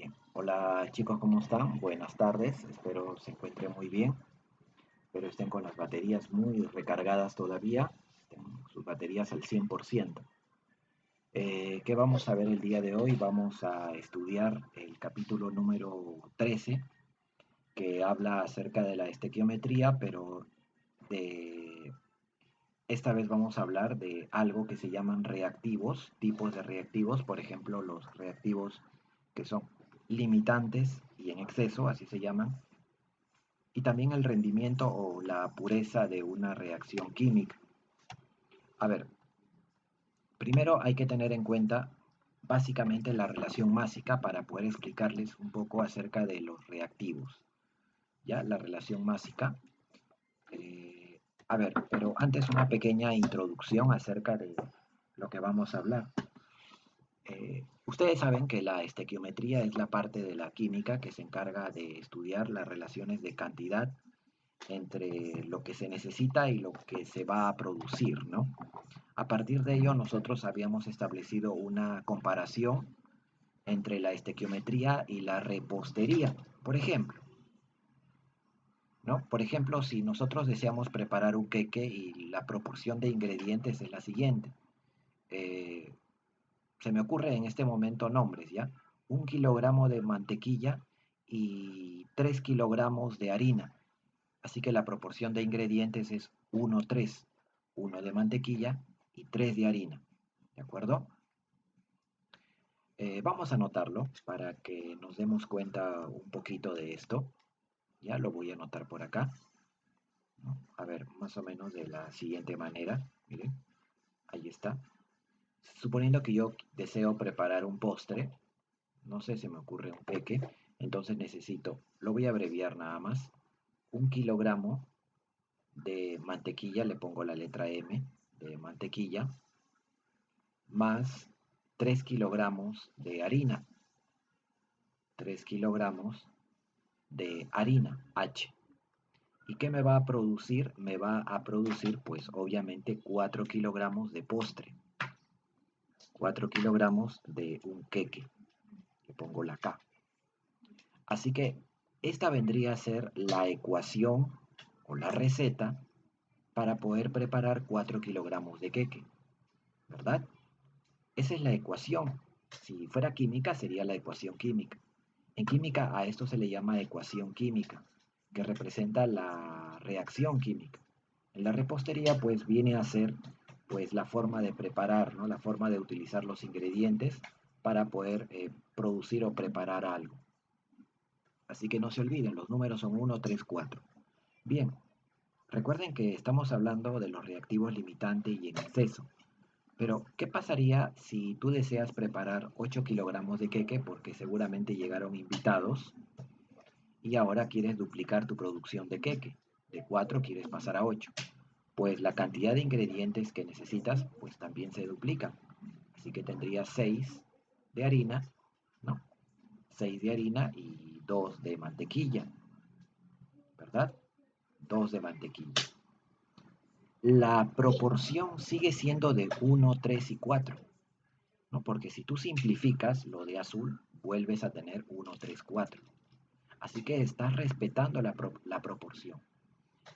Bien, hola chicos, ¿cómo están? Buenas tardes, espero se encuentren muy bien, espero estén con las baterías muy recargadas todavía, estén sus baterías al 100%. ¿Qué vamos a ver el día de hoy? Vamos a estudiar el capítulo número 13, que habla acerca de la estequiometría, pero de... esta vez vamos a hablar de algo que se llaman reactivos, tipos de reactivos, por ejemplo, los reactivos que son limitantes y en exceso, así se llaman, y también el rendimiento o la pureza de una reacción química. A ver, primero hay que tener en cuenta básicamente la relación másica para poder explicarles un poco acerca de los reactivos. ¿Ya? La relación másica. A ver, pero antes una pequeña introducción acerca de lo que vamos a hablar. Ustedes saben que la estequiometría es la parte de la química que se encarga de estudiar las relaciones de cantidad entre lo que se necesita y lo que se va a producir, ¿no? A partir de ello, nosotros habíamos establecido una comparación entre la estequiometría y la repostería. Por ejemplo, ¿no? Por ejemplo, si nosotros deseamos preparar un queque y la proporción de ingredientes es la siguiente. Eh, Se me ocurre en este momento nombres, ¿ya? 1 kilogramo de mantequilla y 3 kilogramos de harina. Así que la proporción de ingredientes es 1:3, 1 de mantequilla y 3 de harina. ¿De acuerdo? Vamos a anotarlo para que nos demos cuenta un poquito de esto. Ya lo voy a anotar por acá, ¿no? A ver, más o menos de la siguiente manera. Miren, ahí está. Suponiendo que yo deseo preparar un postre, no sé, se me ocurre un peque, entonces necesito, lo voy a abreviar nada más, 1 kilogramo de mantequilla, le pongo la letra M de mantequilla, más 3 kilogramos de harina, 3 kilogramos de harina H. ¿Y qué me va a producir? Me va a producir, pues obviamente, 4 kilogramos de postre, 4 kilogramos de un queque, le pongo la K. Así que esta vendría a ser la ecuación o la receta para poder preparar 4 kilogramos de queque, ¿verdad? Esa es la ecuación. Si fuera química, sería la ecuación química. En química a esto se le llama ecuación química, que representa la reacción química. En la repostería, pues viene a ser pues la forma de preparar, ¿no? La forma de utilizar los ingredientes para poder producir o preparar algo. Así que no se olviden, los números son 1, 3, 4. Bien, recuerden que estamos hablando de los reactivos limitante y en exceso. Pero, ¿qué pasaría si tú deseas preparar 8 kilogramos de queque porque seguramente llegaron invitados y ahora quieres duplicar tu producción de queque? De 4 quieres pasar a 8. Pues la cantidad de ingredientes que necesitas pues también se duplica. Así que tendrías 6 de harina, ¿no? 6 de harina y 2 de mantequilla, ¿verdad? 2 de mantequilla. La proporción sigue siendo de 1, 3 y 4. ¿No? Porque si tú simplificas lo de azul, vuelves a tener 1, 3, 4. Así que estás respetando la proporción.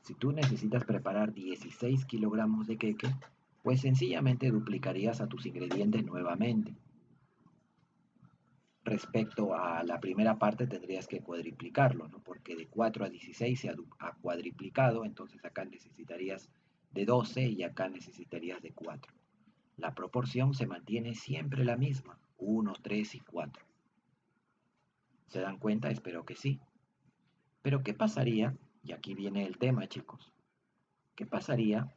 Si tú necesitas preparar 16 kilogramos de queque, pues sencillamente duplicarías a tus ingredientes nuevamente. Respecto a la primera parte tendrías que cuadriplicarlo, ¿no? Porque de 4 a 16 se ha cuadriplicado, entonces acá necesitarías de 12 y acá necesitarías de 4. La proporción se mantiene siempre la misma, 1, 3 y 4. ¿Se dan cuenta? Espero que sí. Pero ¿qué pasaría? Y aquí viene el tema, chicos. ¿Qué pasaría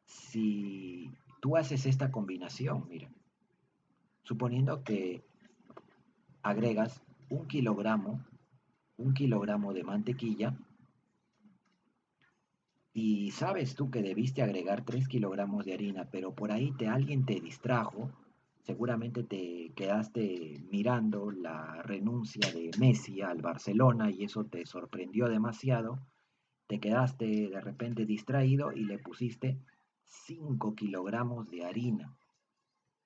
si tú haces esta combinación? Mira, suponiendo que agregas un kilogramo de mantequilla y sabes tú que debiste agregar 3 kilogramos de harina, pero por ahí alguien te distrajo, seguramente te quedaste mirando la renuncia de Messi al Barcelona y eso te sorprendió demasiado, te quedaste de repente distraído y le pusiste 5 kilogramos de harina.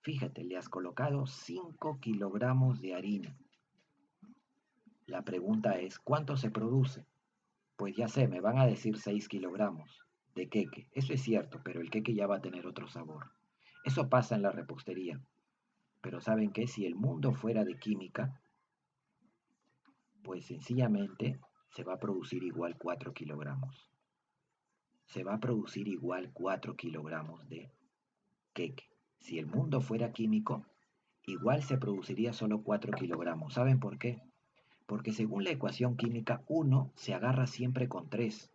Fíjate, le has colocado 5 kilogramos de harina. La pregunta es, ¿cuánto se produce? Pues ya sé, me van a decir 6 kilogramos de queque. Eso es cierto, pero el queque ya va a tener otro sabor. Eso pasa en la repostería. Pero ¿saben qué? Si el mundo fuera de química, pues sencillamente se va a producir igual 4 kilogramos. Se va a producir igual 4 kilogramos de queque. Si el mundo fuera químico, igual se produciría solo 4 kilogramos. ¿Saben por qué? Porque según la ecuación química, uno se agarra siempre con 3.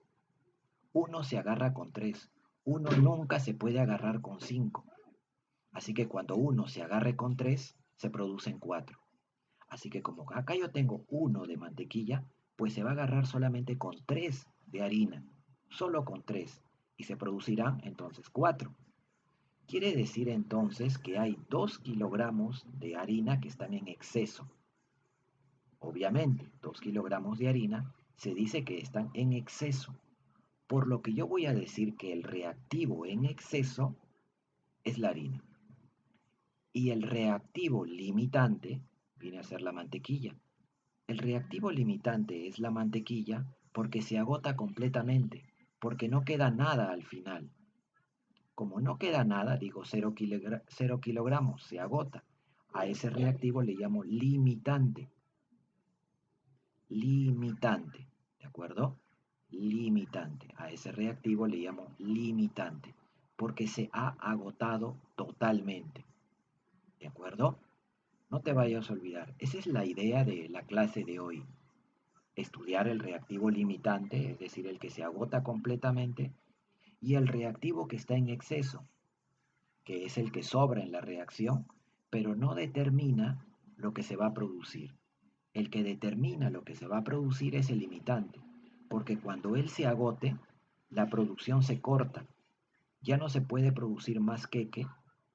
Uno se agarra con 3. Uno nunca se puede agarrar con 5. Así que cuando uno se agarre con 3, se producen 4. Así que como acá yo tengo 1 de mantequilla, pues se va a agarrar solamente con 3 de harina. Solo con 3. Y se producirán entonces 4. Quiere decir entonces que hay 2 kilogramos de harina que están en exceso. Obviamente, 2 kilogramos de harina se dice que están en exceso. Por lo que yo voy a decir que el reactivo en exceso es la harina. Y el reactivo limitante viene a ser la mantequilla. El reactivo limitante es la mantequilla porque se agota completamente, porque no queda nada al final. Como no queda nada, digo 0 kilogramos, se agota. A ese reactivo le llamo limitante. Limitante, ¿de acuerdo? Limitante. A ese reactivo le llamo limitante, porque se ha agotado totalmente. ¿De acuerdo? No te vayas a olvidar. Esa es la idea de la clase de hoy. Estudiar el reactivo limitante, es decir, el que se agota completamente, y el reactivo que está en exceso, que es el que sobra en la reacción, pero no determina lo que se va a producir. El que determina lo que se va a producir es el limitante, porque cuando él se agote, la producción se corta. Ya no se puede producir más queque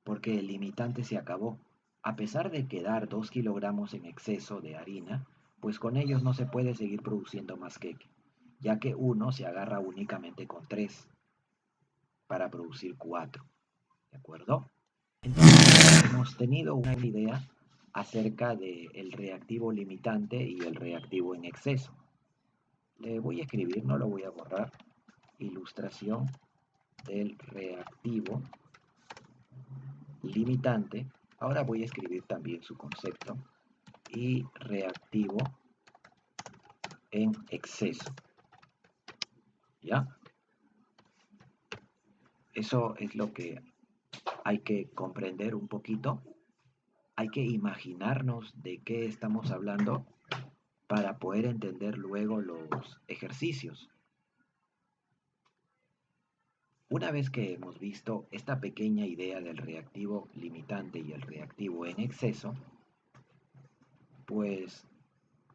porque el limitante se acabó. A pesar de quedar 2 kilogramos en exceso de harina, pues con ellos no se puede seguir produciendo más queque, ya que uno se agarra únicamente con 3 para producir 4. ¿De acuerdo? Entonces, hemos tenido una idea acerca del reactivo limitante y el reactivo en exceso. Le voy a escribir, no lo voy a borrar, ilustración del reactivo limitante. Ahora voy a escribir también su concepto y reactivo en exceso. ¿Ya? Eso es lo que hay que comprender un poquito. Hay que imaginarnos de qué estamos hablando para poder entender luego los ejercicios. Una vez que hemos visto esta pequeña idea del reactivo limitante y el reactivo en exceso, pues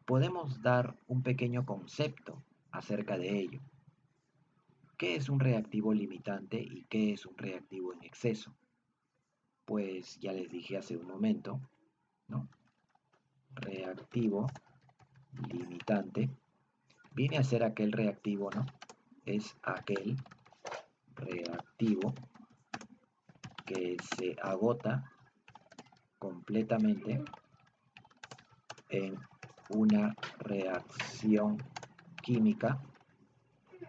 podemos dar un pequeño concepto acerca de ello. ¿Qué es un reactivo limitante y qué es un reactivo en exceso? Pues ya les dije hace un momento, ¿no? Reactivo limitante viene a ser aquel reactivo, ¿no? Es aquel reactivo que se agota completamente en una reacción química,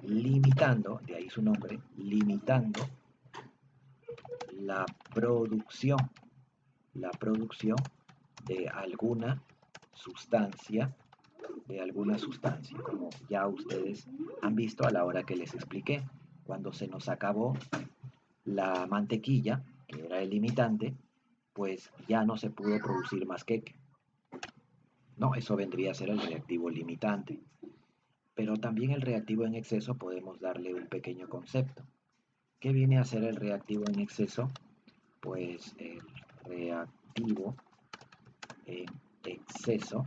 limitando, de ahí su nombre, limitando la producción, la producción de alguna sustancia, como ya ustedes han visto a la hora que les expliqué. Cuando se nos acabó la mantequilla, que era el limitante, pues ya no se pudo producir más queque. No, eso vendría a ser el reactivo limitante. Pero también el reactivo en exceso podemos darle un pequeño concepto. ¿Qué viene a ser el reactivo en exceso? Pues el reactivo en exceso,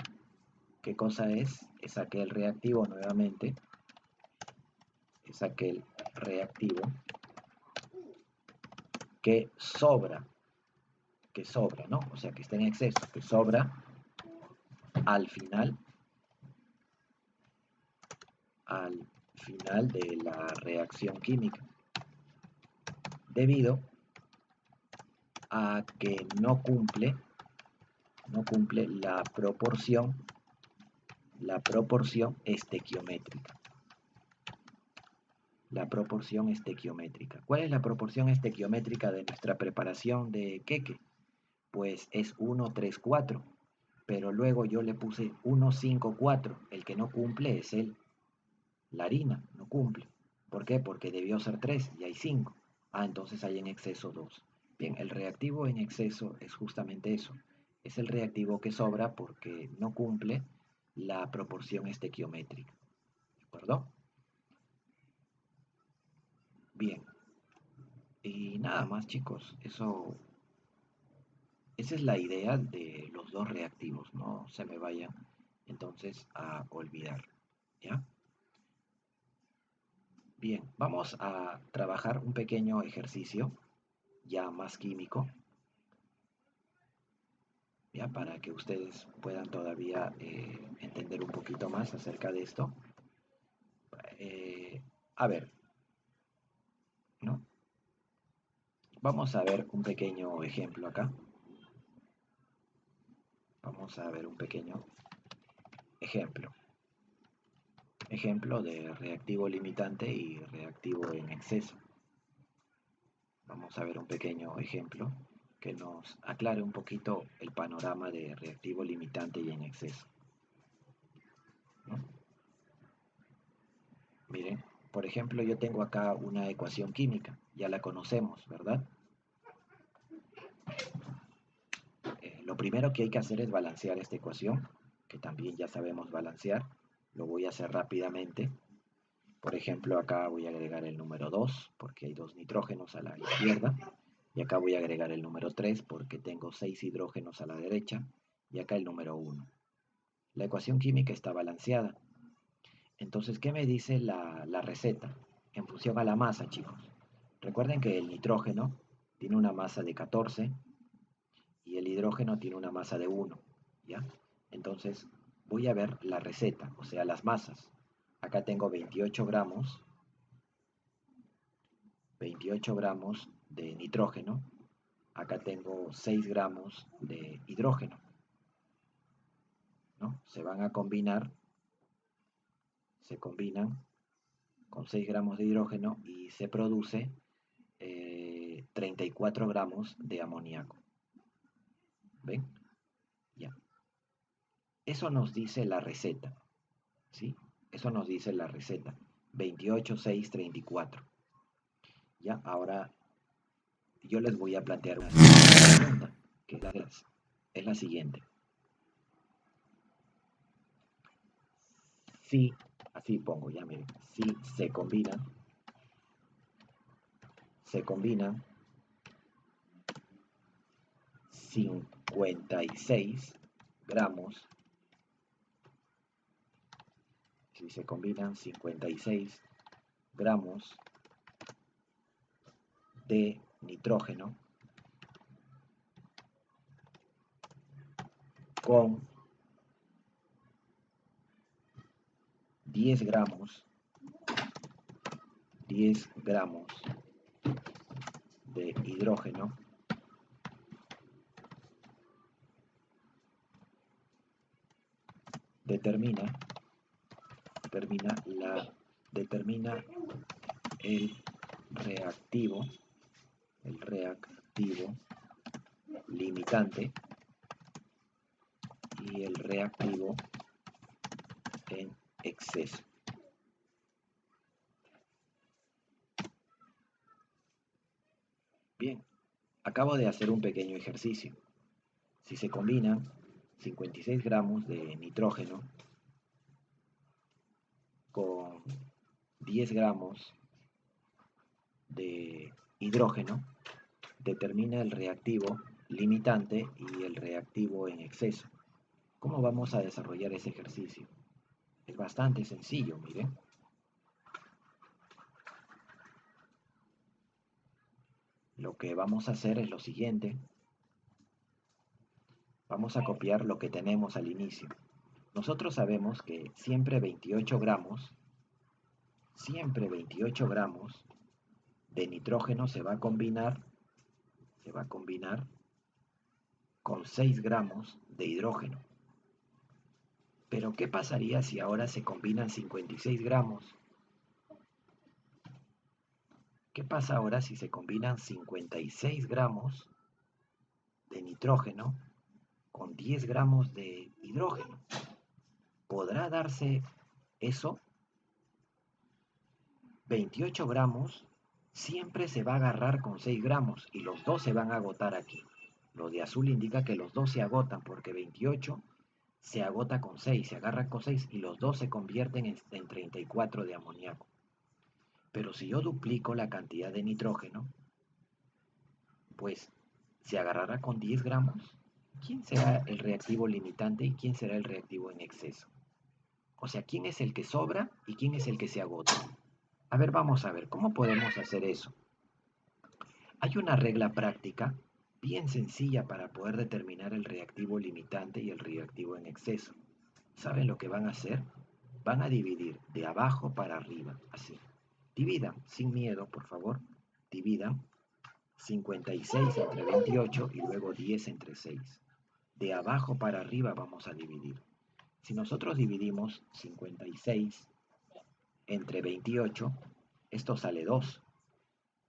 ¿qué cosa es? Es aquel reactivo nuevamente, es aquel reactivo que sobra, ¿no? O sea, que está en exceso, que sobra al final de la reacción química, debido a que no cumple la proporción la proporción estequiométrica. La proporción estequiométrica. ¿Cuál es la proporción estequiométrica de nuestra preparación de queque? Pues es 1, 3, 4. Pero luego yo le puse 1, 5, 4. El que no cumple es la harina, no cumple. ¿Por qué? Porque debió ser 3 y hay 5. Ah, entonces hay en exceso 2. Bien, el reactivo en exceso es justamente eso. Es el reactivo que sobra porque no cumple la proporción estequiométrica. ¿De acuerdo? Bien. Y nada más, chicos. Esa es la idea de los dos reactivos. No se me vayan entonces a olvidar. ¿Ya? Bien, vamos a trabajar un pequeño ejercicio ya más químico, ya para que ustedes puedan todavía entender un poquito más acerca de esto. Eh, a ver, ¿no? Vamos a ver un pequeño ejemplo acá. Vamos a ver un pequeño ejemplo. Ejemplo de reactivo limitante y reactivo en exceso. Vamos a ver un pequeño ejemplo que nos aclare un poquito el panorama de reactivo limitante y en exceso, ¿no? Miren, por ejemplo, yo tengo acá una ecuación química, ya la conocemos, ¿verdad? Lo primero que hay que hacer es balancear esta ecuación, que también ya sabemos balancear. Lo voy a hacer rápidamente. Por ejemplo, acá voy a agregar el número 2, porque hay 2 nitrógenos a la izquierda. Y acá voy a agregar el número 3, porque tengo 6 hidrógenos a la derecha. Y acá el número 1. La ecuación química está balanceada. Entonces, ¿qué me dice la receta? En función a la masa, chicos. Recuerden que el nitrógeno tiene una masa de 14 y el hidrógeno tiene una masa de 1, ¿ya? Entonces, voy a ver la receta, o sea, las masas. Acá tengo 28 gramos de nitrógeno. Acá tengo 6 gramos de hidrógeno, ¿no? Se combinan con 6 gramos de hidrógeno y se produce 34 gramos de amoníaco. ¿Ven? Ya. Eso nos dice la receta, ¿sí? Eso nos dice la receta. 28, 6, 34. Ya, ahora yo les voy a plantear una pregunta, que es la siguiente. Si, así pongo, ya miren, si se combinan 56 gramos, si se combinan 56 gramos de nitrógeno con 10 gramos de hidrógeno, determina el reactivo limitante y el reactivo en exceso. Bien, acabo de hacer un pequeño ejercicio. Si se combinan 56 gramos de nitrógeno con 10 gramos de hidrógeno, determina el reactivo limitante y el reactivo en exceso. ¿Cómo vamos a desarrollar ese ejercicio? Es bastante sencillo, miren. Lo que vamos a hacer es lo siguiente. Vamos a copiar lo que tenemos al inicio. Nosotros sabemos que siempre 28 gramos de nitrógeno se va a combinar con 6 gramos de hidrógeno. Pero ¿qué pasaría si ahora se combinan 56 gramos? ¿Qué pasa ahora si se combinan 56 gramos de nitrógeno con 10 gramos de hidrógeno? ¿Podrá darse eso? 28 gramos siempre se va a agarrar con 6 gramos y los dos se van a agotar aquí. Lo de azul indica que los dos se agotan porque 28 se agota con 6, se agarra con 6 y los dos se convierten en 34 de amoníaco. Pero si yo duplico la cantidad de nitrógeno, pues se agarrará con 10 gramos. ¿Quién será el reactivo limitante y quién será el reactivo en exceso? O sea, ¿quién es el que sobra y quién es el que se agota? A ver, vamos a ver, ¿cómo podemos hacer eso? Hay una regla práctica bien sencilla para poder determinar el reactivo limitante y el reactivo en exceso. ¿Saben lo que van a hacer? Van a dividir de abajo para arriba, así. Dividan, sin miedo, por favor. Dividan 56 entre 28 y luego 10 entre 6. De abajo para arriba vamos a dividir. Si nosotros dividimos 56 entre 28, esto sale 2,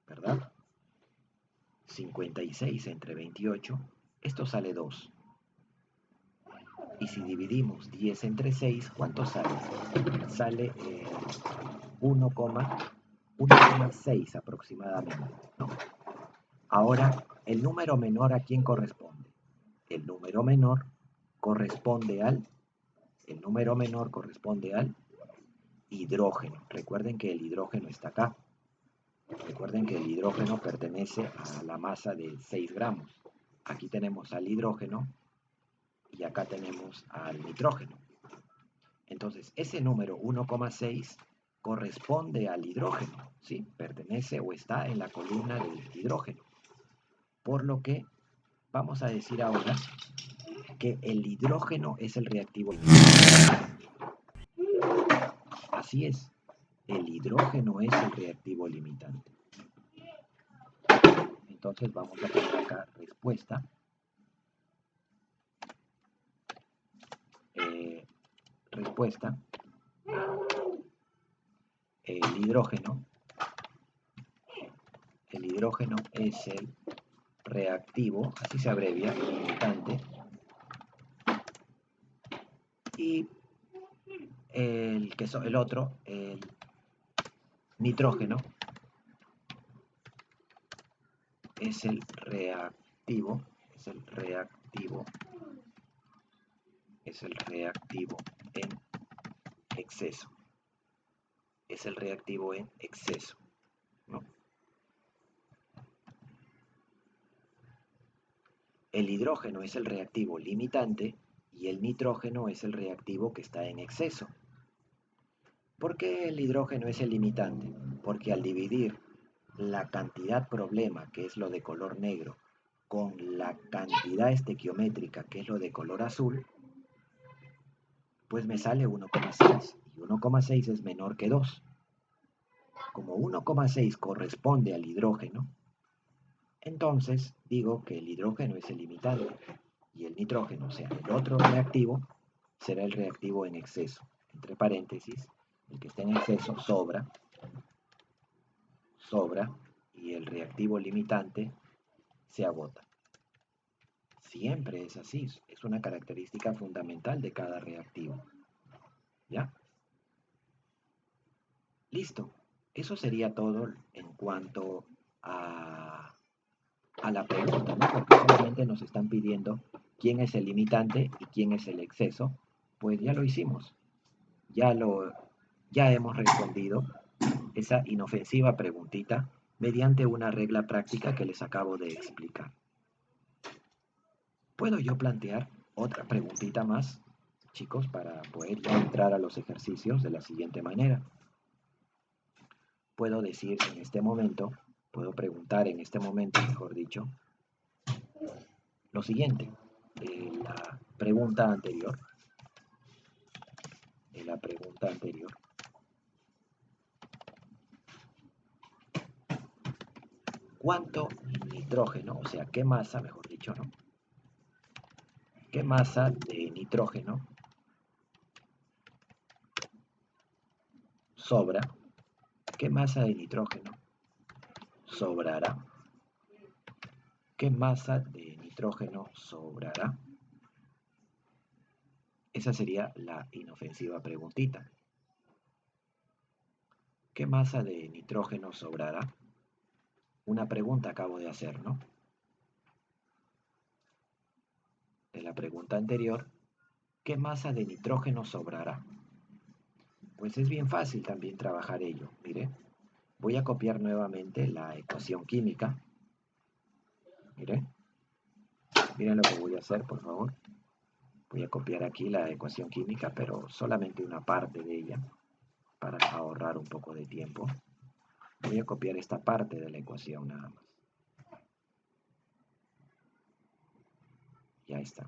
¿verdad? 56 entre 28, esto sale 2. Y si dividimos 10 entre 6, ¿cuánto sale? Sale 1,6 aproximadamente, ¿no? Ahora, el número menor, ¿a quién corresponde? El número menor corresponde al, el número menor corresponde al hidrógeno. Recuerden que el hidrógeno está acá. Recuerden que el hidrógeno pertenece a la masa de 6 gramos. Aquí tenemos al hidrógeno y acá tenemos al nitrógeno. Entonces, ese número 1,6 corresponde al hidrógeno, ¿sí? Pertenece o está en la columna del hidrógeno. Por lo que vamos a decir ahora que el hidrógeno es el reactivo limitante. Así es, el hidrógeno es el reactivo limitante. Entonces vamos a poner acá respuesta. Respuesta. El hidrógeno es el reactivo, así se abrevia, limitante. Y el otro, el nitrógeno, es el reactivo en exceso. Es el reactivo en exceso, ¿no? El hidrógeno es el reactivo limitante y el nitrógeno es el reactivo que está en exceso. ¿Por qué el hidrógeno es el limitante? Porque al dividir la cantidad problema, que es lo de color negro, con la cantidad estequiométrica, que es lo de color azul, pues me sale 1,6 y 1,6 es menor que 2. Como 1,6 corresponde al hidrógeno, entonces digo que el hidrógeno es el limitante y el nitrógeno, o sea, el otro reactivo, será el reactivo en exceso. Entre paréntesis, el que está en exceso sobra, y el reactivo limitante se agota. Siempre es así, es una característica fundamental de cada reactivo. ¿Ya? Listo. Eso sería todo en cuanto a la pregunta, ¿no? Porque solamente nos están pidiendo quién es el limitante y quién es el exceso. Pues ya lo hicimos. Ya hemos respondido esa inofensiva preguntita mediante una regla práctica que les acabo de explicar. ¿Puedo yo plantear otra preguntita más, chicos, para poder ya entrar a los ejercicios de la siguiente manera? Puedo decir en este momento, puedo preguntar en este momento, mejor dicho, lo siguiente. La pregunta anterior, ¿cuánto nitrógeno, o sea, qué masa, mejor dicho, ¿no? ¿Qué masa de nitrógeno sobra, ¿qué masa de nitrógeno sobrará? ¿Qué masa de nitrógeno sobrará? Esa sería la inofensiva preguntita. ¿Qué masa de nitrógeno sobrará? Una pregunta acabo de hacer, ¿no? De la pregunta anterior, ¿qué masa de nitrógeno sobrará? Pues es bien fácil también trabajar ello. Mire, voy a copiar nuevamente la ecuación química. Mire, miren lo que voy a hacer, por favor. Voy a copiar aquí la ecuación química, pero solamente una parte de ella, para ahorrar un poco de tiempo. Voy a copiar esta parte de la ecuación nada más. Ya está.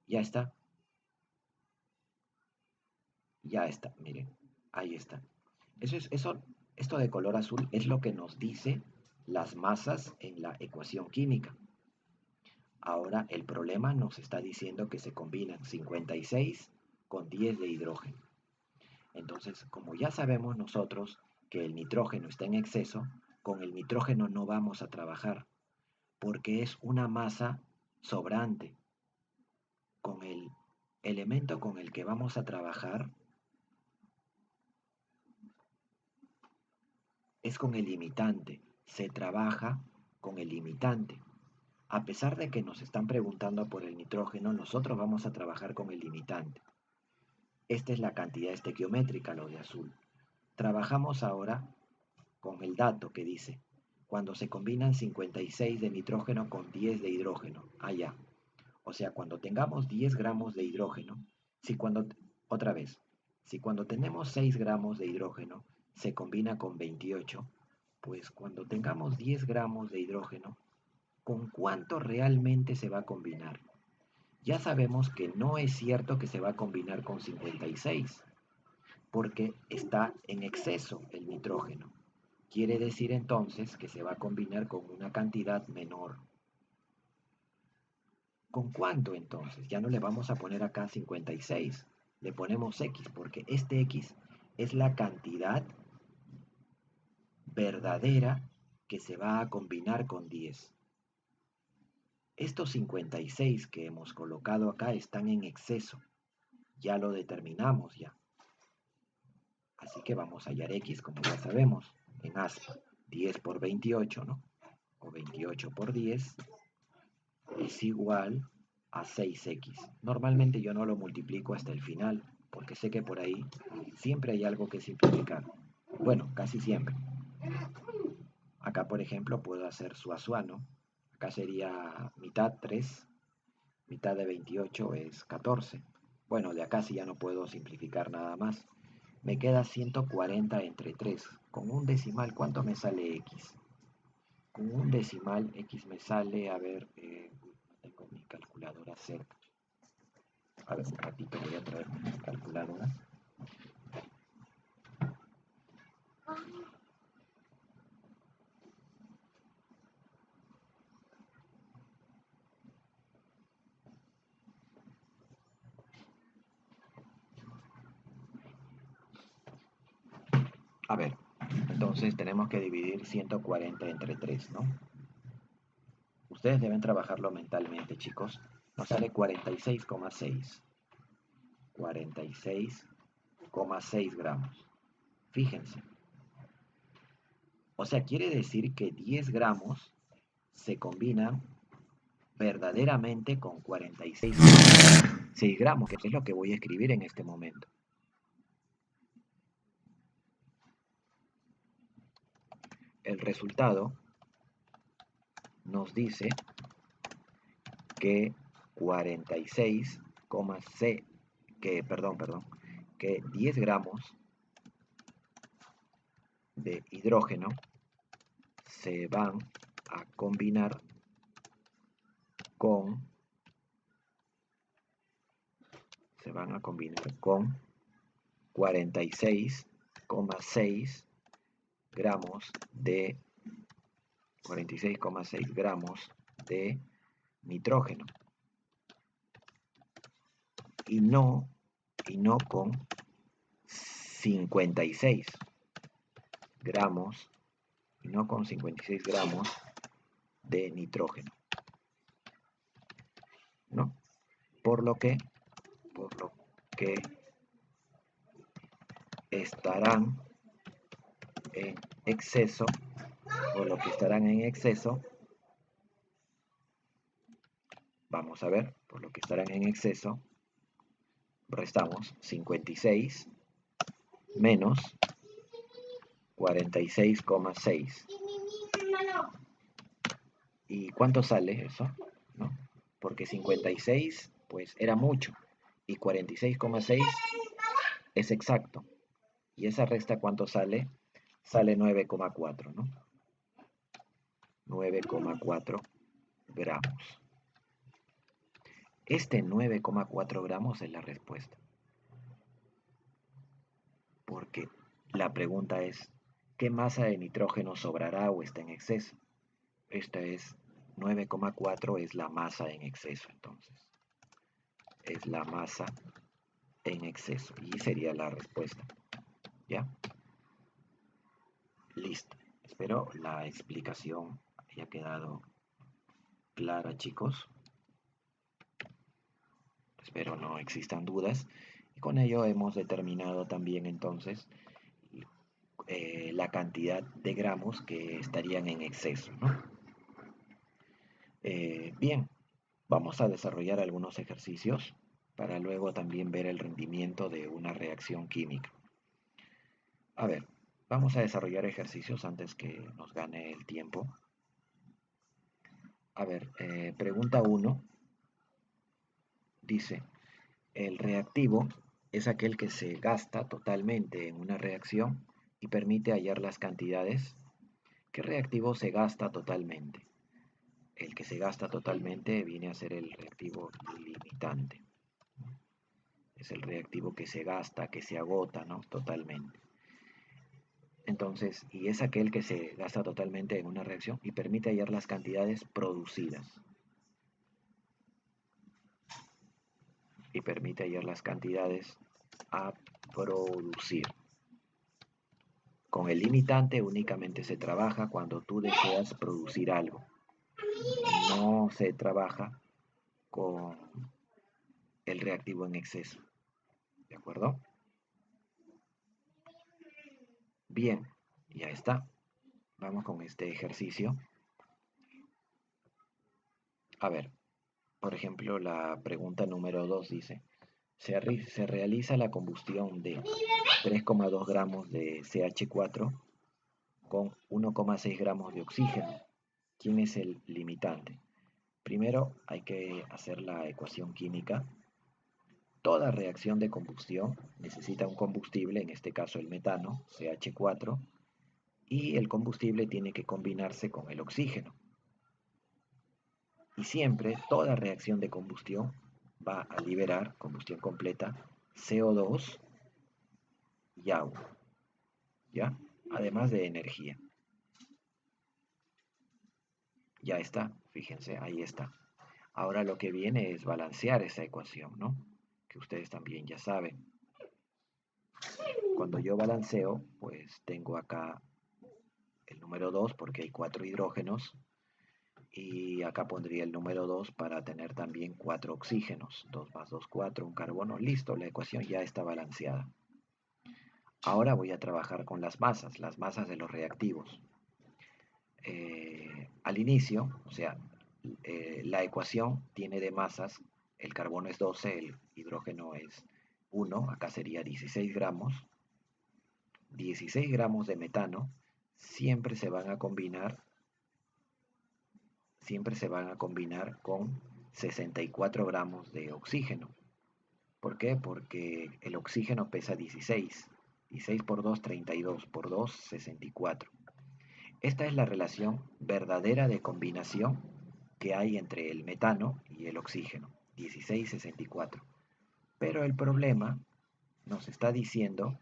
Ya está. Ya está, miren. Ahí está. Esto de color azul es lo que nos dice las masas en la ecuación química. Ahora el problema nos está diciendo que se combinan 56 con 10 de hidrógeno. Entonces, como ya sabemos nosotros que el nitrógeno está en exceso, con el nitrógeno no vamos a trabajar, porque es una masa sobrante. Con el elemento con el que vamos a trabajar es con el limitante. Se trabaja con el limitante. A pesar de que nos están preguntando por el nitrógeno, nosotros vamos a trabajar con el limitante. Esta es la cantidad estequiométrica, lo de azul. Trabajamos ahora con el dato que dice, cuando se combinan 56 de nitrógeno con 10 de hidrógeno, allá. O sea, cuando tengamos 10 gramos de hidrógeno, otra vez, si cuando tenemos 6 gramos de hidrógeno se combina con 28, pues cuando tengamos 10 gramos de hidrógeno, ¿con cuánto realmente se va a combinar? Ya sabemos que no es cierto que se va a combinar con 56, porque está en exceso el nitrógeno. Quiere decir entonces que se va a combinar con una cantidad menor. ¿Con cuánto entonces? Ya no le vamos a poner acá 56, le ponemos X, porque este X es la cantidad verdadera que se va a combinar con 10. Estos 56 que hemos colocado acá están en exceso. Ya lo determinamos ya. Así que vamos a hallar X, como ya sabemos, en aspa. 10 por 28, ¿no? O 28 por 10 es igual a 6X. Normalmente yo no lo multiplico hasta el final, porque sé que por ahí siempre hay algo que simplificar. Bueno, casi siempre. Acá, por ejemplo, puedo hacer ¿no? Acá sería mitad 3, mitad de 28 es 14. Bueno, de acá sí ya no puedo simplificar nada más. Me queda 140 entre 3. Con un decimal, ¿cuánto me sale X? Con un decimal X me sale, a ver, no tengo mi calculadora cerca. A ver, un ratito voy a traer mi calculadora. A ver, entonces tenemos que dividir 140 entre 3, ¿no? Ustedes deben trabajarlo mentalmente, chicos. Nos sale 46,6. 46,6 gramos. Fíjense. O sea, quiere decir que 10 gramos se combinan verdaderamente con 46,6 gramos, que es lo que voy a escribir en este momento. El resultado nos dice que 46,6, que 10 gramos de hidrógeno se van a combinar con 46,6 gramos de 46,6 gramos de nitrógeno y no y no con 56 gramos, y no con 56 gramos de nitrógeno, ¿no? Por lo que estarán en exceso, vamos a ver, por lo que estarán en exceso, restamos 56 menos 46,6. ¿Y cuánto sale eso? ¿No? Porque 56 pues era mucho y 46,6 es exacto. ¿Y esa resta cuánto sale? Sale 9,4, ¿no? 9,4 gramos. Este 9,4 gramos es la respuesta. Porque la pregunta es, ¿qué masa de nitrógeno sobrará o está en exceso? Esta es 9,4 es la masa en exceso, entonces. Es la masa en exceso. Y sería la respuesta. ¿Ya? Listo. Espero la explicación haya quedado clara, chicos. Espero no existan dudas. Y con ello hemos determinado también entonces la cantidad de gramos que estarían en exceso, ¿no? Bien, vamos a desarrollar algunos ejercicios para luego también ver el rendimiento de una reacción química. A ver, vamos a desarrollar ejercicios antes que nos gane el tiempo. A ver, pregunta 1 dice, el reactivo es aquel que se gasta totalmente en una reacción y permite hallar las cantidades. ¿Qué reactivo se gasta totalmente? El que se gasta totalmente viene a ser el reactivo ilimitante. Es el reactivo que se gasta, que se agota, ¿no? Totalmente. Entonces, y es aquel que se gasta totalmente en una reacción y permite hallar las cantidades producidas. Y permite hallar las cantidades a producir. Con el limitante únicamente se trabaja cuando tú deseas producir algo. No se trabaja con el reactivo en exceso. ¿De acuerdo? Bien, ya está. Vamos con este ejercicio. A ver, por ejemplo, la pregunta número 2 dice, se realiza la combustión de 3,2 gramos de CH4 con 1,6 gramos de oxígeno. ¿Quién es el limitante? Primero hay que hacer la ecuación química. Toda reacción de combustión necesita un combustible, en este caso el metano, CH4, y el combustible tiene que combinarse con el oxígeno. Y siempre toda reacción de combustión va a liberar, combustión completa, CO2 y agua, ¿ya? Además de energía. Ya está, fíjense, ahí está. Ahora lo que viene es balancear esa ecuación, ¿no? Que ustedes también ya saben. Cuando yo balanceo, pues tengo acá el número 2 porque hay 4 hidrógenos y acá pondría el número 2 para tener también 4 oxígenos. 2 más 2, 4, un carbono. Listo, la ecuación ya está balanceada. Ahora voy a trabajar con las masas de los reactivos. Al inicio, o sea, la ecuación tiene de masas, el carbono es 12, el hidrógeno es 1, acá sería 16 gramos. 16 gramos de metano siempre se van a combinar con 64 gramos de oxígeno. ¿Por qué? Porque el oxígeno pesa 16. 16 por 2, 32. Por 2, 64. Esta es la relación verdadera de combinación que hay entre el metano y el oxígeno. 16,64. Pero el problema nos está diciendo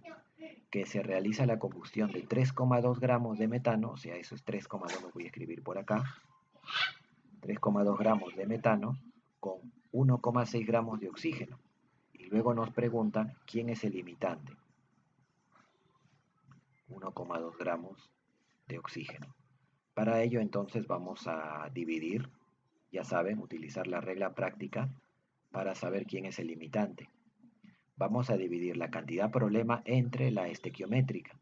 que se realiza la combustión de 3,2 gramos de metano, o sea, eso es 3,2, lo voy a escribir por acá, 3,2 gramos de metano con 1,6 gramos de oxígeno. Y Y luego nos pregunta quién es el limitante. 1,2 gramos de oxígeno. Para ello entonces vamos a dividir, ya saben, utilizar la regla práctica para saber quién es el limitante. Vamos a dividir la cantidad problema entre la estequiométrica.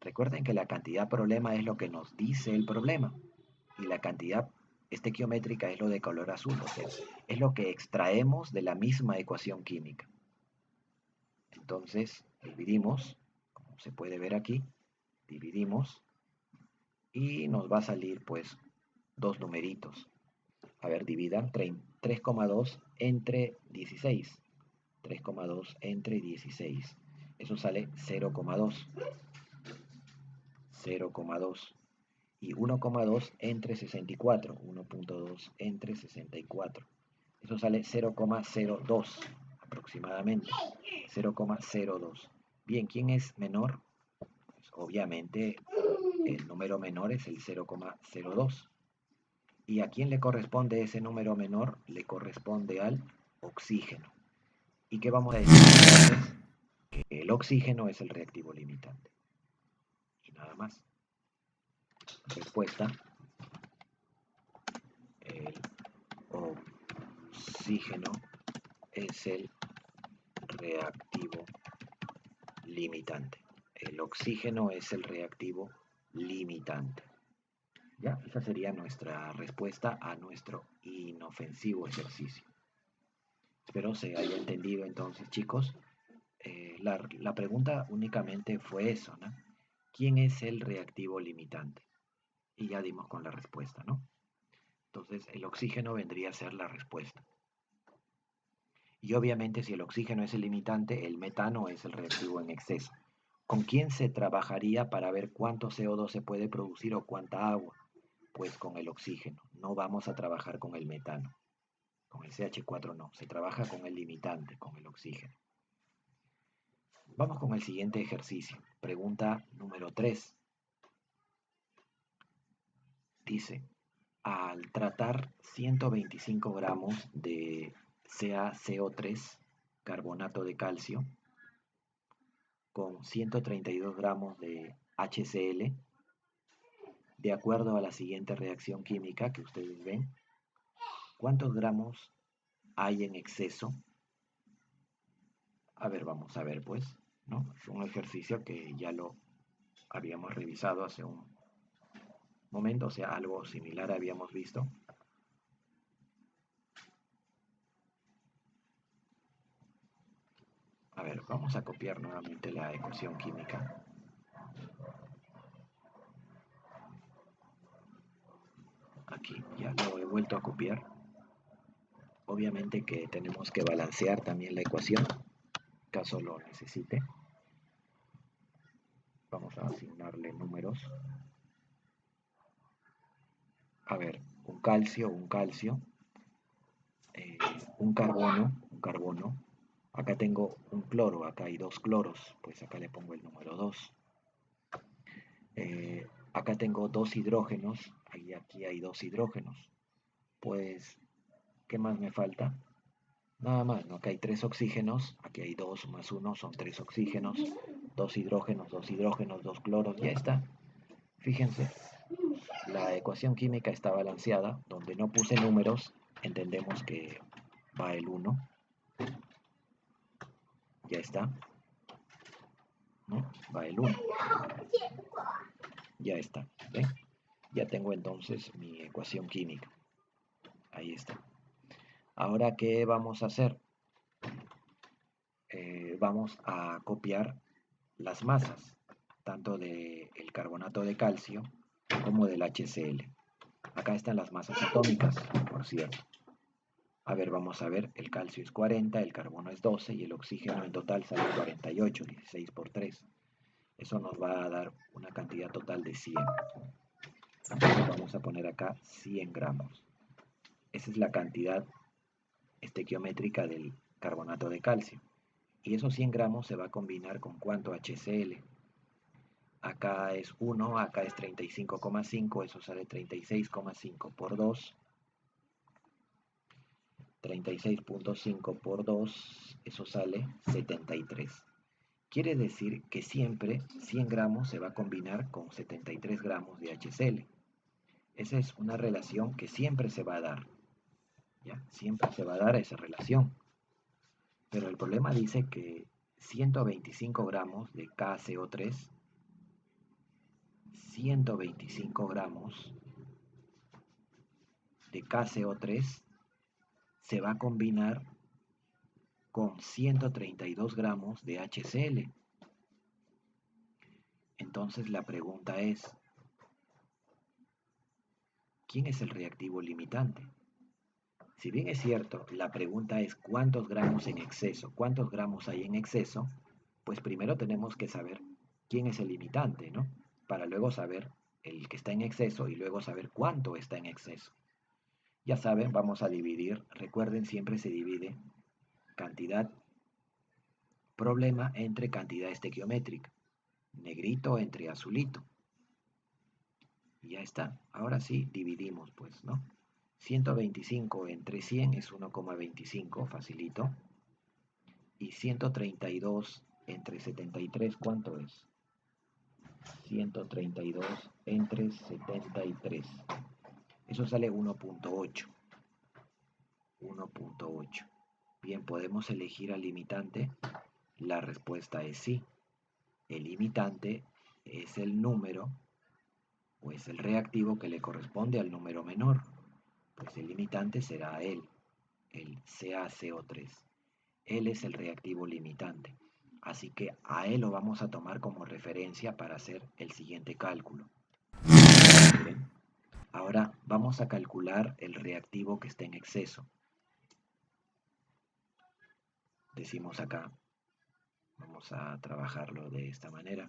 Recuerden que la cantidad problema es lo que nos dice el problema y la cantidad estequiométrica es lo de color azul, o sea, es lo que extraemos de la misma ecuación química. Entonces, dividimos, como se puede ver aquí, dividimos y nos va a salir pues dos numeritos. A ver, dividan 3,2 entre 16. 3,2 entre 16. Eso sale 0,2. 0,2. Y 1,2 entre 64. 1,2 entre 64. Eso sale 0,02 aproximadamente. 0,02. Bien, ¿quién es menor? Pues obviamente el número menor es el 0,02. ¿Y a quién le corresponde ese número menor? Le corresponde al oxígeno. ¿Y qué vamos a decir entonces? Que el oxígeno es el reactivo limitante. Y nada más. Respuesta: el oxígeno es el reactivo limitante. El oxígeno es el reactivo limitante. ¿Ya? Esa sería nuestra respuesta a nuestro inofensivo ejercicio. Espero se haya entendido entonces, chicos. La pregunta únicamente fue eso, ¿no? ¿Quién es el reactivo limitante? Y ya dimos con la respuesta, ¿no? Entonces el oxígeno vendría a ser la respuesta. Y obviamente si el oxígeno es el limitante, el metano es el reactivo en exceso. ¿Con quién se trabajaría para ver cuánto CO2 se puede producir o cuánta agua? Pues con el oxígeno. No vamos a trabajar con el metano. Con el CH4 no. Se trabaja con el limitante, con el oxígeno. Vamos con el siguiente ejercicio. Pregunta número 3. Dice, al tratar 125 gramos de CaCO3, carbonato de calcio, con 132 gramos de HCl, de acuerdo a la siguiente reacción química que ustedes ven, ¿cuántos gramos hay en exceso? A ver, vamos a ver pues, ¿no? Es un ejercicio que ya lo habíamos revisado hace un momento, o sea, algo similar habíamos visto. A ver, vamos a copiar nuevamente la ecuación química. Aquí ya lo he vuelto a copiar. Obviamente que tenemos que balancear también la ecuación, caso lo necesite. Vamos a asignarle números. A ver, un calcio, un carbono. Acá tengo un cloro, acá hay dos cloros, pues acá le pongo el número 2. Acá tengo dos hidrógenos, aquí hay dos hidrógenos. Pues, ¿qué más me falta? Nada más, ¿no? Acá hay tres oxígenos, aquí hay 2 más 1 son 3 oxígenos, dos hidrógenos, dos cloros, ya está. Fíjense, la ecuación química está balanceada, donde no puse números, entendemos que va el 1, ya está, ¿no? Va el 1, ya está, ¿ven? Ya tengo entonces mi ecuación química, ahí está. Ahora, ¿qué vamos a hacer? Vamos a copiar las masas, tanto del carbonato de calcio como del HCl. Acá están las masas atómicas, por cierto. A ver, vamos a ver, el calcio es 40, el carbono es 12 y el oxígeno en total sale 48, 16 por 3. Eso nos va a dar una cantidad total de 100. Entonces vamos a poner acá 100 gramos. Esa es la cantidad estequiométrica del carbonato de calcio. Y esos 100 gramos se va a combinar con ¿cuánto? HCl. Acá es 1, acá es 35,5, eso sale 36,5 por 2. 36.5 por 2, eso sale 73. Quiere decir que siempre 100 gramos se va a combinar con 73 gramos de HCl. Esa es una relación que siempre se va a dar. ¿Ya? Siempre se va a dar esa relación. Pero el problema dice que 125 gramos de KCO3, 125 gramos de KCO3 se va a combinar con 132 gramos de HCl. Entonces la pregunta es, ¿quién es el reactivo limitante? Si bien es cierto, la pregunta es cuántos gramos en exceso, cuántos gramos hay en exceso, pues primero tenemos que saber quién es el limitante, ¿no? Para luego saber el que está en exceso y luego saber cuánto está en exceso. Ya saben, vamos a dividir, recuerden, siempre se divide cantidad problema entre cantidad estequiométrica, negrito entre azulito. Y ya está, ahora sí dividimos pues, ¿no? 125 entre 100 es 1,25, facilito. Y 132 entre 73, ¿cuánto es? 132 entre 73. Eso sale 1.8. 1.8. Bien, ¿podemos elegir al limitante? La respuesta es sí. El limitante es el número o es el reactivo que le corresponde al número menor. Pues el limitante será el CaCO3. Él es el reactivo limitante. Así que a él lo vamos a tomar como referencia para hacer el siguiente cálculo. Miren, ahora vamos a calcular el reactivo que está en exceso. Decimos acá, vamos a trabajarlo de esta manera.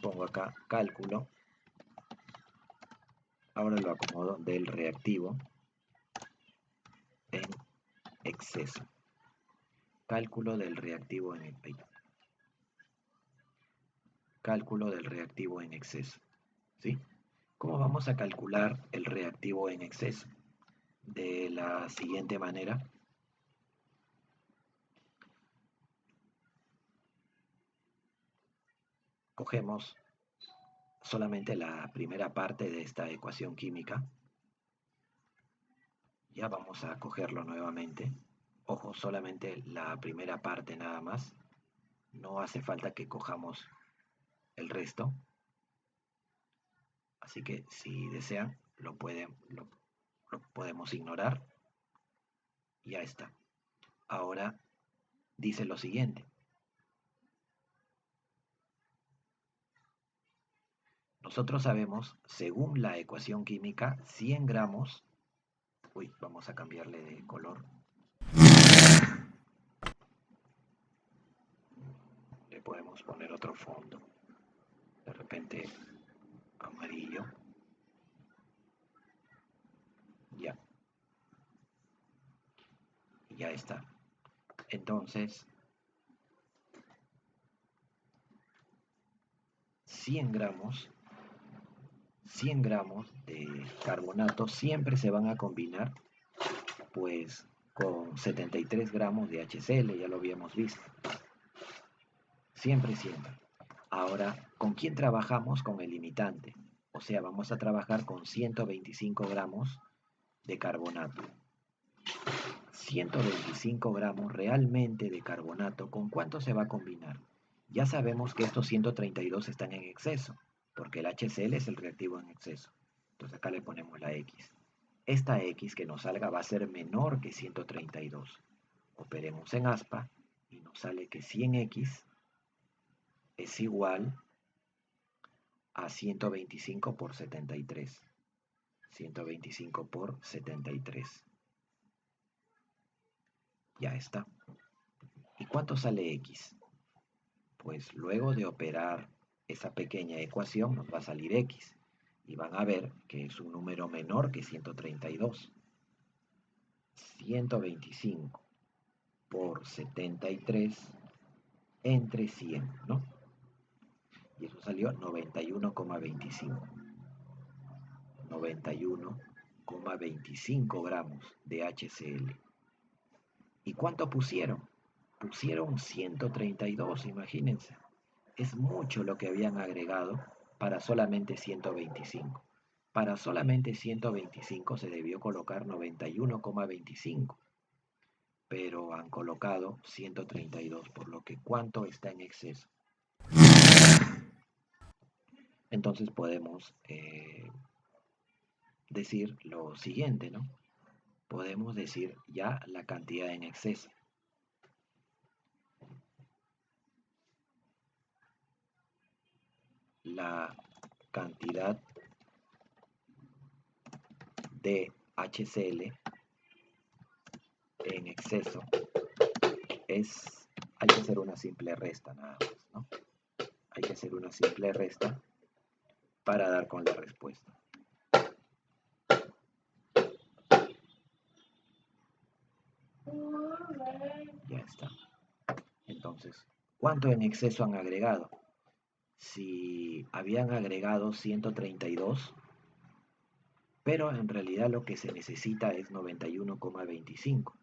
Pongo acá cálculo. Ahora lo acomodo del reactivo en exceso. Cálculo del reactivo en cálculo del reactivo en exceso. ¿Sí? ¿Cómo vamos a calcular el reactivo en exceso? De la siguiente manera. Cogemos solamente la primera parte de esta ecuación química. Ya vamos a cogerlo nuevamente. Ojo, solamente la primera parte nada más. No hace falta que cojamos el resto. Así que si desean, lo podemos ignorar. Ya está. Ahora dice lo siguiente. Nosotros sabemos, según la ecuación química, 100 gramos. Uy, vamos a cambiarle de color. Le podemos poner otro fondo. De repente amarillo. Ya. Ya está. Entonces, 100 gramos de carbonato siempre se van a combinar pues con 73 gramos de HCl, ya lo habíamos visto. Siempre, siempre. Ahora, ¿con quién trabajamos? Con el limitante. O sea, vamos a trabajar con 125 gramos de carbonato. 125 gramos realmente de carbonato, ¿con cuánto se va a combinar? Ya sabemos que estos 132 están en exceso, porque el HCl es el reactivo en exceso. Entonces acá le ponemos la X. Esta X que nos salga va a ser menor que 132. Operemos en aspa y nos sale que 100X es igual a 125 por 73. 125 por 73. Ya está. ¿Y cuánto sale X? Pues luego de operar esa pequeña ecuación nos va a salir x. Y van a ver que es un número menor que 132. 125 por 73 entre 100, ¿no? Y eso salió 91,25. 91,25 gramos de HCl. ¿Y cuánto pusieron? Pusieron 132, imagínense. Es mucho lo que habían agregado para solamente 125. Para solamente 125 se debió colocar 91,25, pero han colocado 132, por lo que ¿cuánto está en exceso? Entonces podemos decir lo siguiente, ¿no? Podemos decir ya la cantidad en exceso. La cantidad de HCl en exceso hay que hacer una simple resta nada más, ¿no? Hay que hacer una simple resta para dar con la respuesta. Ya está. Entonces, ¿cuánto en exceso han agregado? Si habían agregado 132, pero en realidad lo que se necesita es 91,25.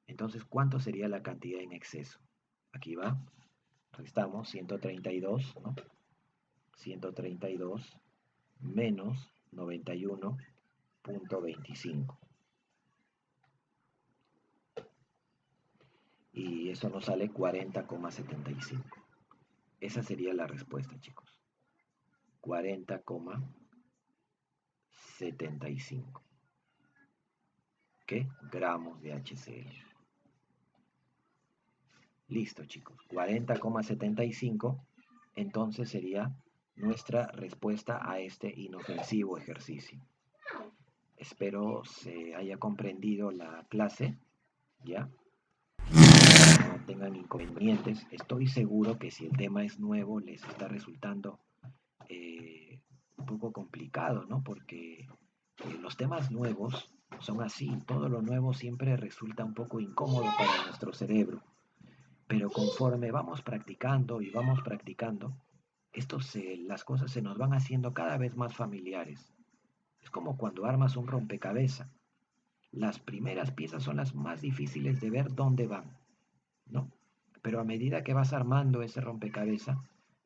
Entonces, ¿cuánto sería la cantidad en exceso? Aquí va, restamos 132, ¿no? 132 menos 91,25. Y eso nos sale 40,75. Esa sería la respuesta, chicos. 40,75. ¿Qué? Gramos de HCl. Listo, chicos. 40,75. Entonces sería nuestra respuesta a este inofensivo ejercicio. Espero se haya comprendido la clase, ¿ya? No tengan inconvenientes. Estoy seguro que si el tema es nuevo les está resultando un poco complicado, ¿no? Porque los temas nuevos son así, todo lo nuevo siempre resulta un poco incómodo para nuestro cerebro, pero conforme vamos practicando y vamos practicando, las cosas se nos van haciendo cada vez más familiares. Es como cuando armas un rompecabezas. Las primeras piezas son las más difíciles de ver dónde van, ¿no? Pero a medida que vas armando ese rompecabezas,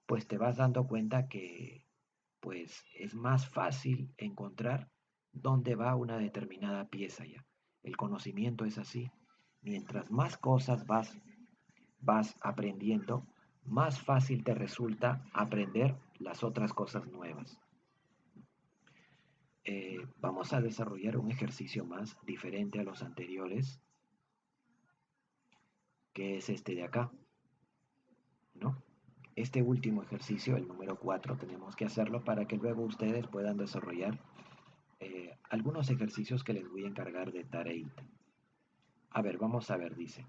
pues te vas dando cuenta que pues es más fácil encontrar dónde va una determinada pieza ya. El conocimiento es así. Mientras más cosas vas aprendiendo, más fácil te resulta aprender las otras cosas nuevas. Vamos a desarrollar un ejercicio más diferente a los anteriores, que es este de acá, ¿no? Este último ejercicio, el número 4, tenemos que hacerlo para que luego ustedes puedan desarrollar algunos ejercicios que les voy a encargar de tareita. A ver, vamos a ver, dice.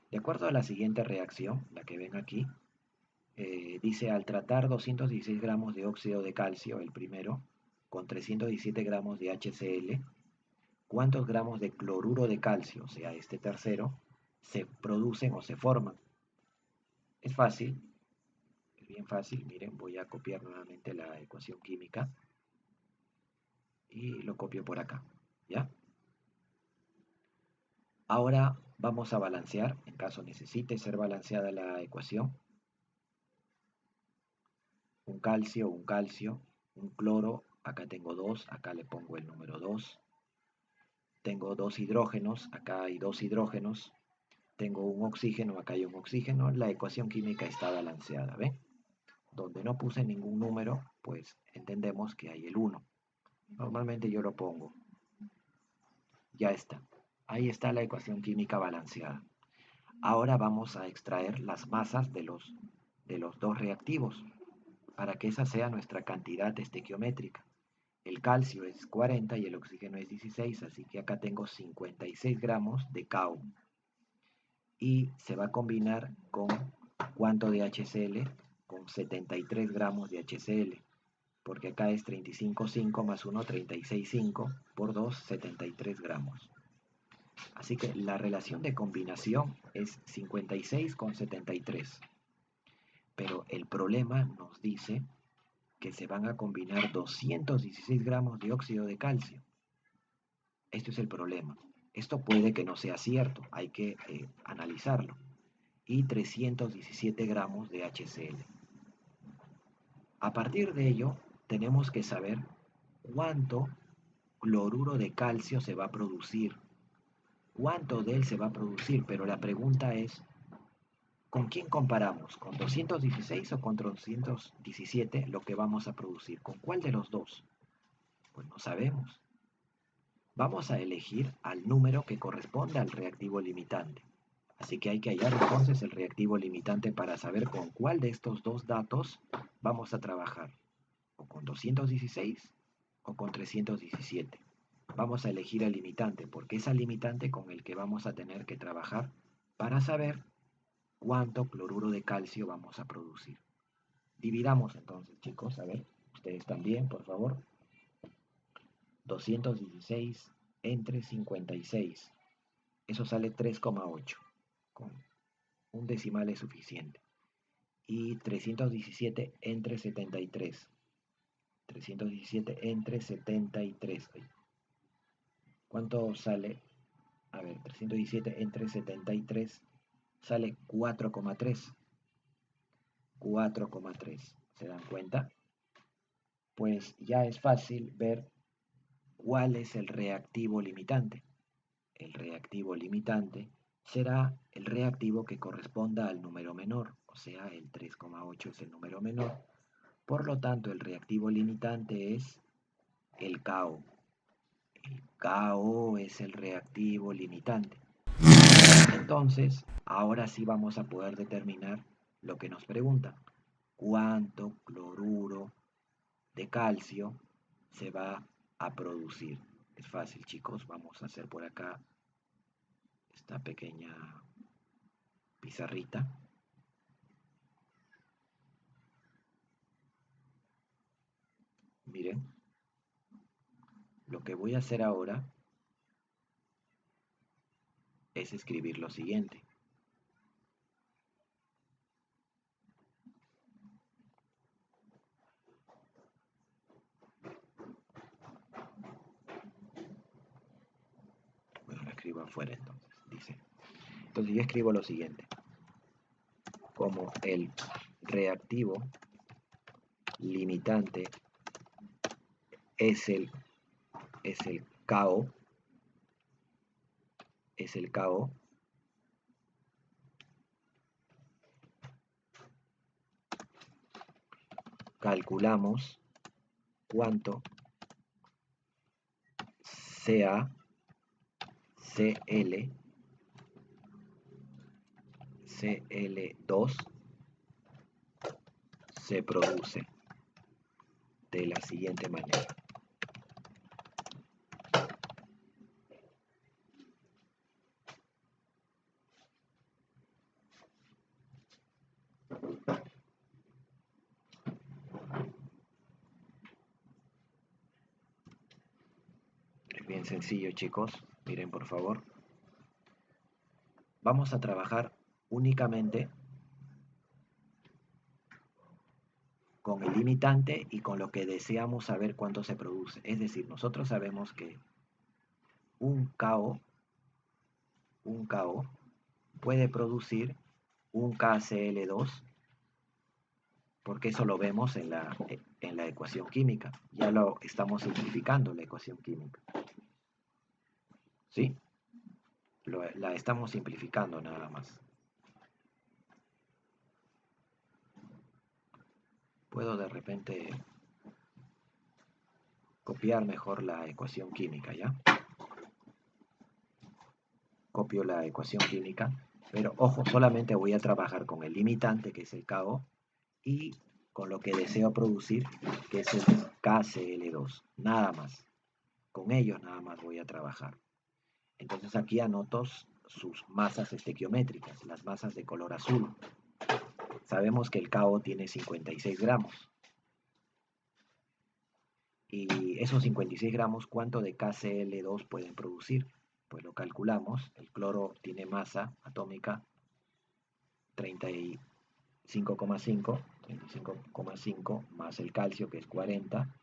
De acuerdo a la siguiente reacción, la que ven aquí, dice al tratar 216 gramos de óxido de calcio, el primero, con 317 gramos de HCl, ¿cuántos gramos de cloruro de calcio, o sea, este tercero, se producen o se forman? Es fácil, es bien fácil. Miren, voy a copiar nuevamente la ecuación química y lo copio por acá, ¿ya? Ahora vamos a balancear, en caso necesite ser balanceada la ecuación. Un calcio, un cloro, acá tengo 2, acá le pongo el número 2. Tengo dos hidrógenos, acá hay dos hidrógenos. Tengo un oxígeno, acá hay un oxígeno. La ecuación química está balanceada, ¿ven? Donde no puse ningún número, pues entendemos que hay el 1. Normalmente yo lo pongo. Ya está. Ahí está la ecuación química balanceada. Ahora vamos a extraer las masas de los dos reactivos para que esa sea nuestra cantidad estequiométrica. El calcio es 40 y el oxígeno es 16, así que acá tengo 56 gramos de CaO. Y se va a combinar con ¿cuánto de HCl? con 73 gramos de HCl, porque acá es 35,5 más 1, 36,5 por 2, 73 gramos. Así que la relación de combinación es 56 con 73. Pero el problema nos dice que se van a combinar 216 gramos de óxido de calcio. Esto es el problema. Esto puede que no sea cierto, hay que analizarlo. Y 317 gramos de HCl. A partir de ello, tenemos que saber cuánto cloruro de calcio se va a producir, cuánto de él se va a producir, pero la pregunta es, ¿con quién comparamos? ¿Con 216 o con 217 lo que vamos a producir? ¿Con cuál de los dos? Pues no sabemos. Vamos a elegir al número que corresponde al reactivo limitante. Así que hay que hallar entonces el reactivo limitante para saber con cuál de estos dos datos vamos a trabajar. O con 216 o con 317. Vamos a elegir el limitante porque es el limitante con el que vamos a tener que trabajar para saber cuánto cloruro de calcio vamos a producir. Dividamos entonces, chicos, a ver, ustedes también, por favor. 216 entre 56. Eso sale 3,8. Con un decimal es suficiente. Y 317 entre 73. 317 entre 73. ¿Cuánto sale? A ver, 317 entre 73 sale 4,3. 4,3. ¿Se dan cuenta? Pues ya es fácil ver cuál es el reactivo limitante. El reactivo limitante será el reactivo que corresponda al número menor, o sea, el 3,8 es el número menor. Por lo tanto, el reactivo limitante es el KO. El KO es el reactivo limitante. Entonces, ahora sí vamos a poder determinar lo que nos preguntan. ¿Cuánto cloruro de calcio se va a producir? Es fácil, chicos. Vamos a hacer por acá esta pequeña pizarrita. Miren, lo que voy a hacer ahora es escribir lo siguiente. Bueno, lo escribo afuera entonces, dice. Entonces yo escribo lo siguiente. Como el reactivo limitante es el KO, calculamos cuánto CaCl2 se produce de la siguiente manera. Es bien sencillo, chicos. Miren, por favor. Vamos a trabajar únicamente con el limitante y con lo que deseamos saber cuánto se produce. Es decir, nosotros sabemos que un KO puede producir un KCl2, porque eso lo vemos en la ecuación química. Ya lo estamos simplificando, la ecuación química. ¿Sí? La estamos simplificando nada más. Puedo de repente copiar mejor la ecuación química, ¿ya? Copio la ecuación química, pero ojo, solamente voy a trabajar con el limitante, que es el KO, y con lo que deseo producir, que es el KCl2. Nada más. Con ellos nada más voy a trabajar. Entonces aquí anoto sus masas estequiométricas, las masas de color azul. sabemos que el cao tiene 56 gramos. Y esos 56 gramos, ¿cuánto de KCl2 pueden producir? Pues lo calculamos. El cloro tiene masa atómica 35,5 más el calcio, que es 40,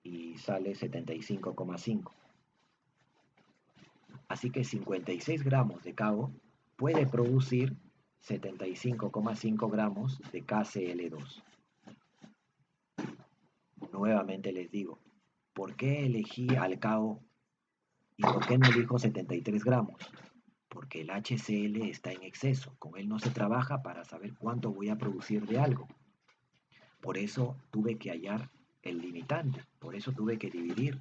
y sale 75,5. Así que 56 gramos de cao puede producir 75,5 gramos de KCl2. Nuevamente les digo, ¿por qué elegí al cao y por qué no elijo 73 gramos? Porque el HCl está en exceso, con él no se trabaja para saber cuánto voy a producir de algo. Por eso tuve que hallar el limitante, por eso tuve que dividir.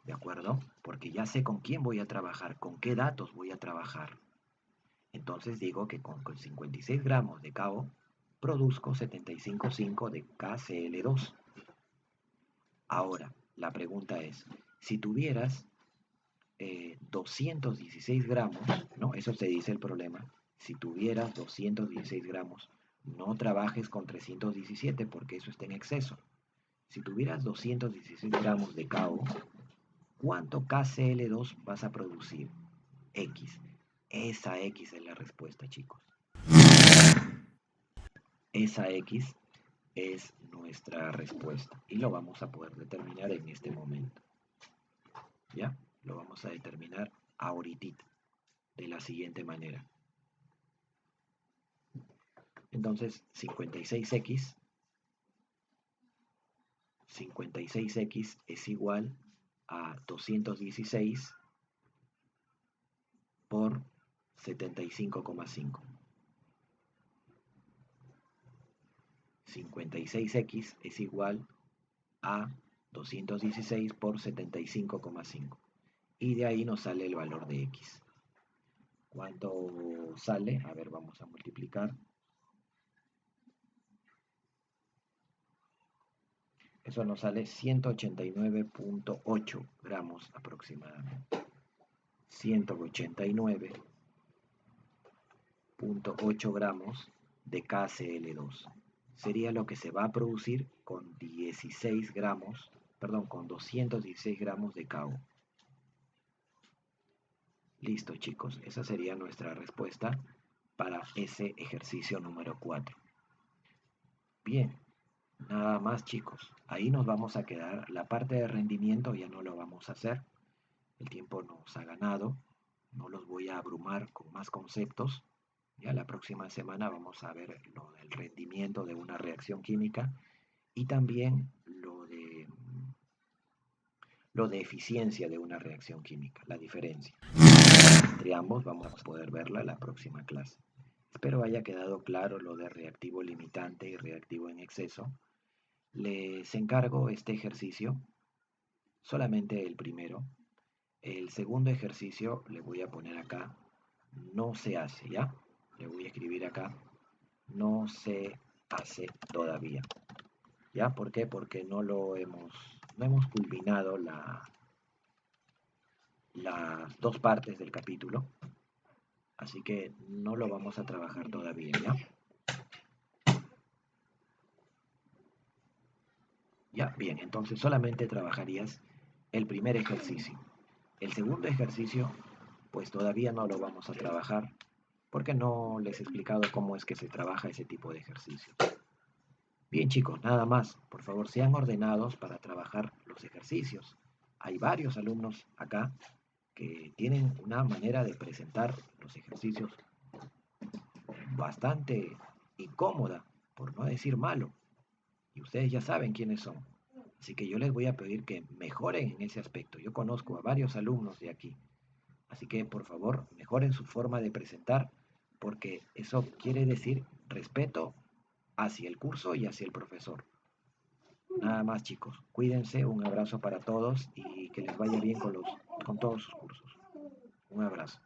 ¿De acuerdo? Porque ya sé con quién voy a trabajar, con qué datos voy a trabajar. Entonces digo que con 56 gramos de cao produzco 75,5 de KCl2. Ahora, la pregunta es, si tuvieras 216 gramos, ¿no? Eso se dice el problema. Si tuvieras 216 gramos, no trabajes con 317 porque eso está en exceso. Si tuvieras 216 gramos de cao, ¿cuánto KCl2 vas a producir? X. Esa X es la respuesta, chicos. Esa X es nuestra respuesta y lo vamos a poder determinar en este momento. ¿Ya? Lo vamos a determinar ahorita de la siguiente manera. Entonces, 56x es igual a 216 por 75,5. 56x es igual a 216 por 75,5. Y de ahí nos sale el valor de x. ¿Cuánto sale? A ver, vamos a multiplicar. Eso nos sale 189,8 gramos aproximadamente. 189,8 gramos de KCl2. Sería lo que se va a producir con 16 gramos, perdón, con 216 gramos de cao. Listo, chicos, esa sería nuestra respuesta para ese ejercicio número 4. Bien, nada más, chicos. Ahí nos vamos a quedar. La parte de rendimiento ya no lo vamos a hacer. El tiempo nos ha ganado. No los voy a abrumar con más conceptos. Ya la próxima semana vamos a ver lo del rendimiento de una reacción química y también lo de eficiencia de una reacción química, la diferencia. Entre ambos vamos a poder verla en la próxima clase. Espero haya quedado claro lo de reactivo limitante y reactivo en exceso. Les encargo este ejercicio, solamente el primero. El segundo ejercicio le voy a poner acá, no se hace, ¿ya? Le voy a escribir acá, no se hace todavía. ¿Ya? ¿Por qué? Porque no hemos culminado las dos partes del capítulo, así que no lo vamos a trabajar todavía, ¿ya? Ya, bien, entonces solamente trabajarías el primer ejercicio. El segundo ejercicio, pues todavía no lo vamos a trabajar, porque no les he explicado cómo es que se trabaja ese tipo de ejercicio. Bien, chicos, nada más. Por favor, sean ordenados para trabajar los ejercicios. Hay varios alumnos acá que tienen una manera de presentar los ejercicios bastante incómoda, por no decir malo. Y ustedes ya saben quiénes son. Así que yo les voy a pedir que mejoren en ese aspecto. Yo conozco a varios alumnos de aquí. Así que por favor, mejoren su forma de presentar, porque eso quiere decir respeto hacia el curso y hacia el profesor. Nada más, chicos. Cuídense, un abrazo para todos y que les vaya bien con todos sus cursos. Un abrazo.